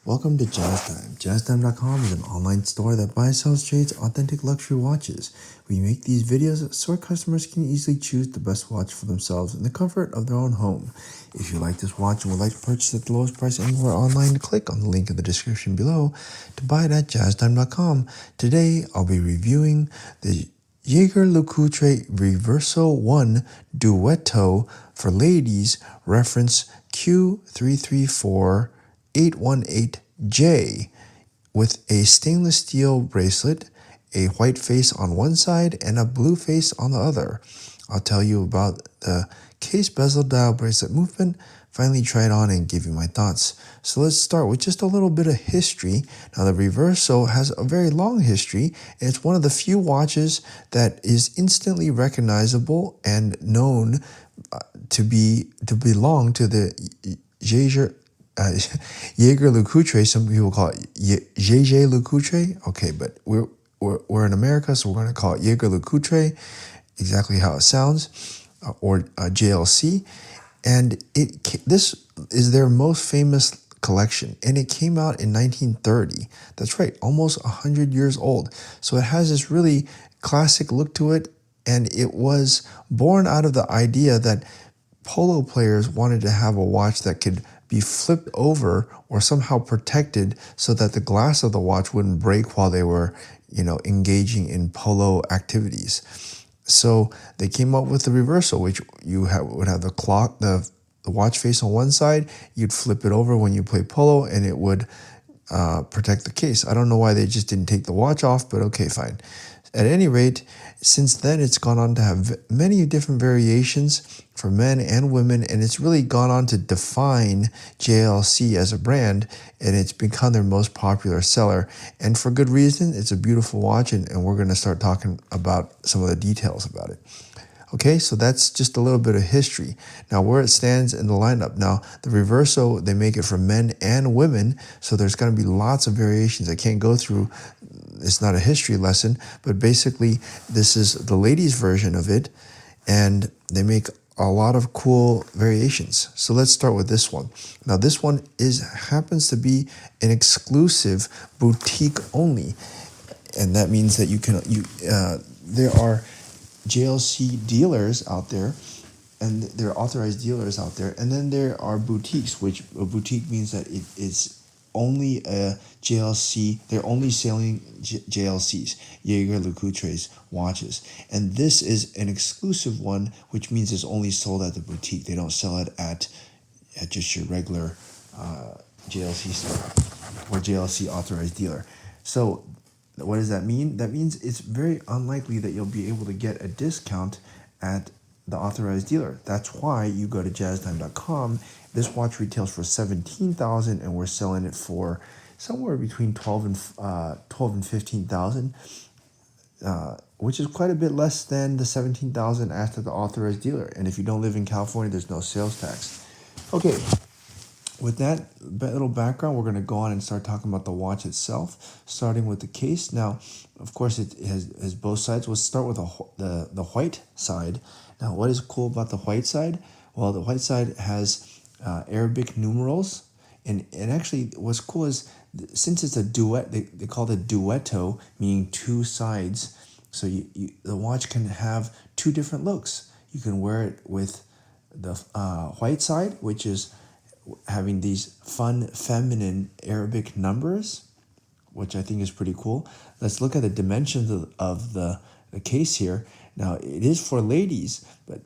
Welcome to Jazz Time. JazzTime.com is an online store that buys, sells, trades authentic luxury watches. We make these videos so our customers can easily choose the best watch for themselves in the comfort of their own home. If you like this watch and would like to purchase at the lowest price anywhere online, click on the link in the description below to buy it at JazzTime.com. Today, I'll be reviewing the Jaeger-LeCoultre Reverso 1 Duetto for ladies, reference Q334818J, with a stainless steel bracelet, a white face on one side and a blue face on the other. I'll tell you about the case bezel dial bracelet movement, finally try it on and give you my thoughts. So let's start with just a little bit of history. Now the Reverso has a very long history, and it's one of the few watches that is instantly recognizable and known to belong to the Jaeger-LeCoultre. Some people call it Jaeger-LeCoultre. Okay, but we're in America, so we're going to call it Jaeger-LeCoultre, exactly how it sounds, or JLC. And this is their most famous collection, and it came out in 1930. That's right, almost 100 years old. So it has this really classic look to it, and it was born out of the idea that polo players wanted to have a watch that could be flipped over or somehow protected so that the glass of the watch wouldn't break while they were, engaging in polo activities. So they came up with the Reverso, which would have the clock, the watch face on one side. You'd flip it over when you play polo, and it would protect the case. I don't know why they just didn't take the watch off, but okay, fine. At any rate, since then it's gone on to have many different variations for men and women, and it's really gone on to define JLC as a brand, and it's become their most popular seller, and for good reason. It's a beautiful watch, and we're going to start talking about some of the details about it. Okay, so that's just a little bit of history. Now, where it stands in the lineup. Now, the Reverso, they make it for men and women, so there's going to be lots of variations. I can't go through. It's not a history lesson, but basically, this is the ladies' version of it, and they make a lot of cool variations. So let's start with this one. Now, this one happens to be an exclusive boutique only, and that means that there are JLC dealers out there, and there are authorized dealers out there, and then there are boutiques, which a boutique means that it is only a JLC. They're only selling JLCs, Jaeger-LeCoultre's watches, and this is an exclusive one, which means it's only sold at the boutique. They don't sell it at just your regular JLC store or JLC authorized dealer. So what does that mean? That means it's very unlikely that you'll be able to get a discount at the authorized dealer. That's why you go to JazzTime.com. This watch retails for $17,000, and we're selling it for somewhere between $12,000 and $15,000, which is quite a bit less than the $17,000 asked at the authorized dealer. And if you don't live in California, there's no sales tax. Okay. With that little background, we're going to go on and start talking about the watch itself, starting with the case. Now, of course, it has both sides. Let's start with the white side. Now, what is cool about the white side? Well, the white side has Arabic numerals, and actually what's cool is, since it's a duet, they call it Duetto, meaning two sides. So the watch can have two different looks. You can wear it with the white side, which is having these fun, feminine Arabic numbers, which I think is pretty cool. Let's look at the dimensions of the case here. Now, it is for ladies, but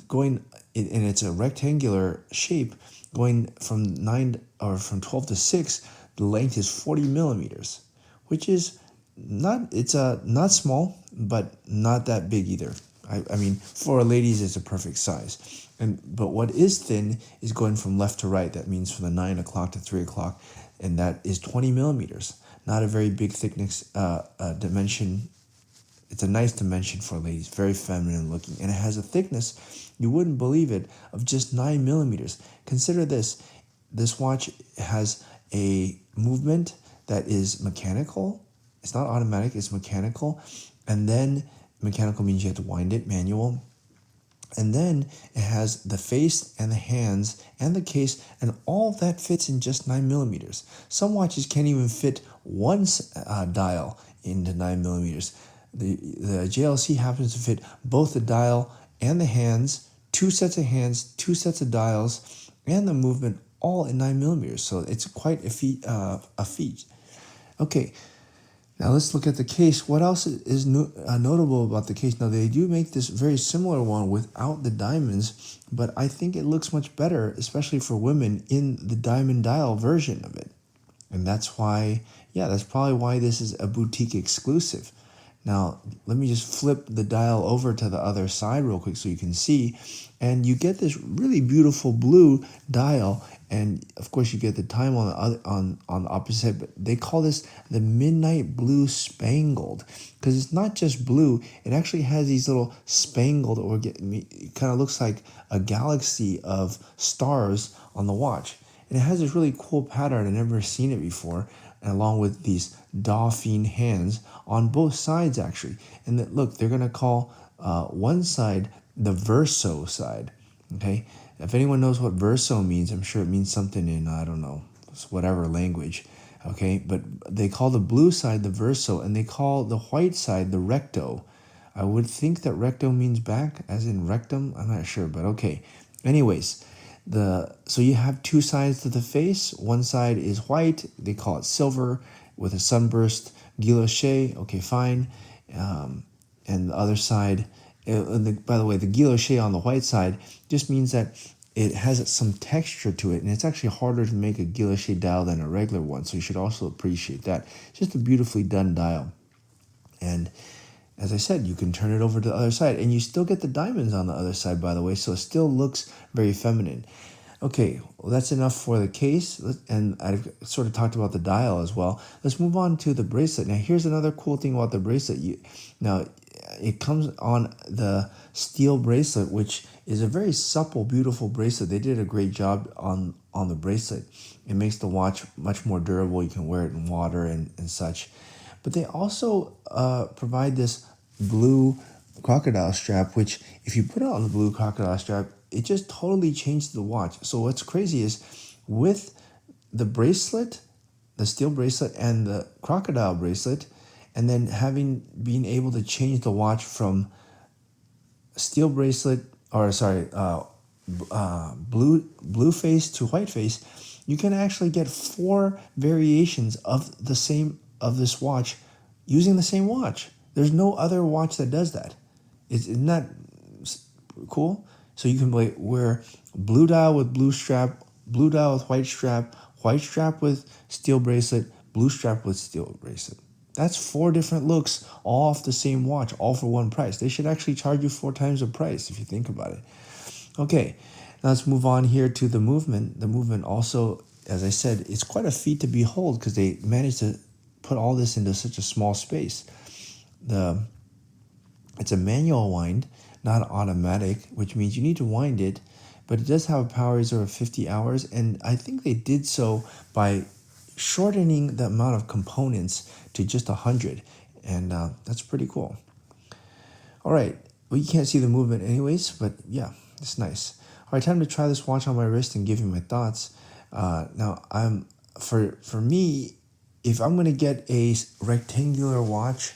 and it's a rectangular shape, going from 12 to 6, the length is 40 millimeters, which is not small, but not that big either. I mean, for ladies, it's a perfect size. But what is thin is going from left to right. That means from the 9 o'clock to 3 o'clock, and that is 20 millimeters. Not a very big thickness dimension. It's a nice dimension for ladies, very feminine looking, and it has a thickness, you wouldn't believe it, of just 9 millimeters. Consider this. This watch has a movement that is mechanical. It's not automatic, it's mechanical. And then mechanical means you have to wind it, manual. And then it has the face and the hands and the case, and all that fits in just 9 millimeters. Some watches can't even fit one dial into 9 millimeters. The JLC happens to fit both the dial and the hands, two sets of hands, two sets of dials, and the movement all in 9 millimeters. So it's quite a feat. Okay, now let's look at the case. What else is notable about the case? Now they do make this very similar one without the diamonds, but I think it looks much better, especially for women, in the diamond dial version of it. And that's why, that's probably why this is a boutique exclusive. Now, let me just flip the dial over to the other side real quick so you can see. And you get this really beautiful blue dial. And of course, you get the time on the other, on the opposite side. But they call this the Midnight Blue Spangled, because it's not just blue. It actually has these little spangled, or it kind of looks like a galaxy of stars on the watch. And it has this really cool pattern. I've never seen it before. And along with these dolphin hands on both sides, actually. And look, they're going to call one side the Verso side. Okay? If anyone knows what Verso means, I'm sure it means something in, I don't know, whatever language. Okay? But they call the blue side the Verso, and they call the white side the Recto. I would think that Recto means back, as in rectum. I'm not sure, but okay. Anyways, so you have two sides to the face. One side is white. They call it silver with a sunburst guilloche. Okay, fine. And the other side, by the way, the guilloche on the white side just means that it has some texture to it, and it's actually harder to make a guilloche dial than a regular one. So you should also appreciate that. It's just a beautifully done dial. And as I said, you can turn it over to the other side, and you still get the diamonds on the other side, by the way, so it still looks very feminine. Okay, well, that's enough for the case, and I've sort of talked about the dial as well. Let's move on to the bracelet. Now, here's another cool thing about the bracelet. Now, it comes on the steel bracelet, which is a very supple, beautiful bracelet. They did a great job on the bracelet. It makes the watch much more durable. You can wear it in water and such. But they also provide this blue crocodile strap, which if you put it on the blue crocodile strap, it just totally changed the watch. So what's crazy is with the bracelet, the steel bracelet and the crocodile bracelet, and then being able to change the watch from steel bracelet, blue face to white face, you can actually get 4 variations of this watch using the same watch. There's no other watch that does that. Isn't that cool? So you can wear blue dial with blue strap, blue dial with white strap with steel bracelet, blue strap with steel bracelet. That's 4 different looks, all off the same watch, all for one price. They should actually charge you 4 times the price if you think about it. Okay, now let's move on here to the movement. The movement also, as I said, it's quite a feat to behold because they managed to put all this into such a small space. It's a manual wind, not automatic, which means you need to wind it, but it does have a power reserve of 50 hours, and I think they did so by shortening the amount of components to just 100, and that's pretty cool. All right, well, you can't see the movement anyways, but yeah, it's nice. All right, time to try this watch on my wrist and give you my thoughts. Now, for me, if I'm gonna get a rectangular watch,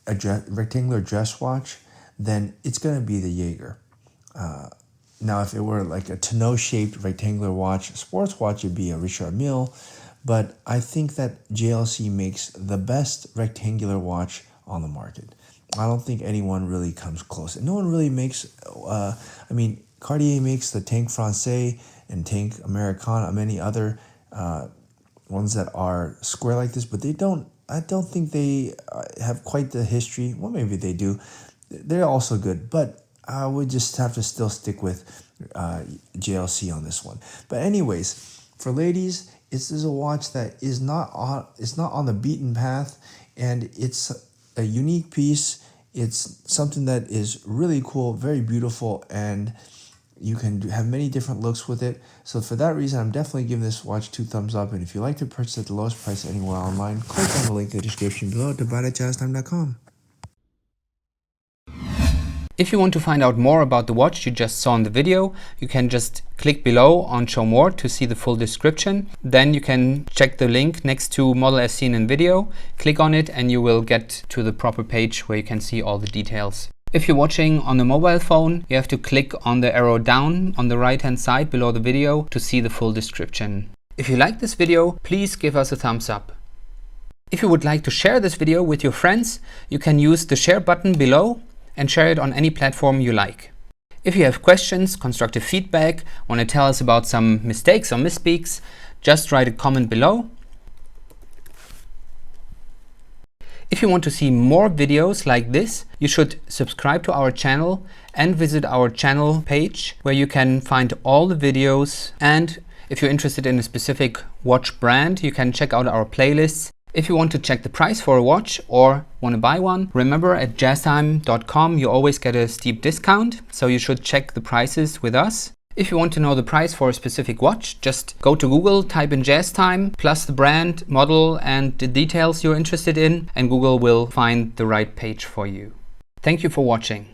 rectangular dress watch, then it's gonna be the Jaeger. Now, if it were like a tonneau-shaped rectangular watch, sports watch, it'd be a Richard Mille. But I think that JLC makes the best rectangular watch on the market. I don't think anyone really comes close. And no one really makes, Cartier makes the Tank Francais and Tank Americana, many other ones that are square like this, but I don't think they have quite the history. Well, maybe they do. They're also good, but I would just have to still stick with JLC on this one. But anyways, for ladies, this is a watch that is not on the beaten path, and it's a unique piece. It's something that is really cool, very beautiful, and you can have many different looks with it. So for that reason, I'm definitely giving this watch 2 thumbs up. And if you like to purchase at the lowest price anywhere online, click on the link in the description below to buy at jazztime.com. If you want to find out more about the watch you just saw in the video, you can just click below on Show More to see the full description. Then you can check the link next to Model as seen in video, click on it and you will get to the proper page where you can see all the details. If you're watching on a mobile phone, you have to click on the arrow down on the right hand side below the video to see the full description. If you like this video, please give us a thumbs up. If you would like to share this video with your friends, you can use the share button below and share it on any platform you like. If you have questions, constructive feedback, want to tell us about some mistakes or misspeaks, just write a comment below. If you want to see more videos like this, you should subscribe to our channel and visit our channel page where you can find all the videos. And if you're interested in a specific watch brand, you can check out our playlists. If you want to check the price for a watch or want to buy one, remember at jazztime.com you always get a steep discount, so you should check the prices with us. If you want to know the price for a specific watch, just go to Google, type in JazzTime, plus the brand, model and the details you're interested in, and Google will find the right page for you. Thank you for watching.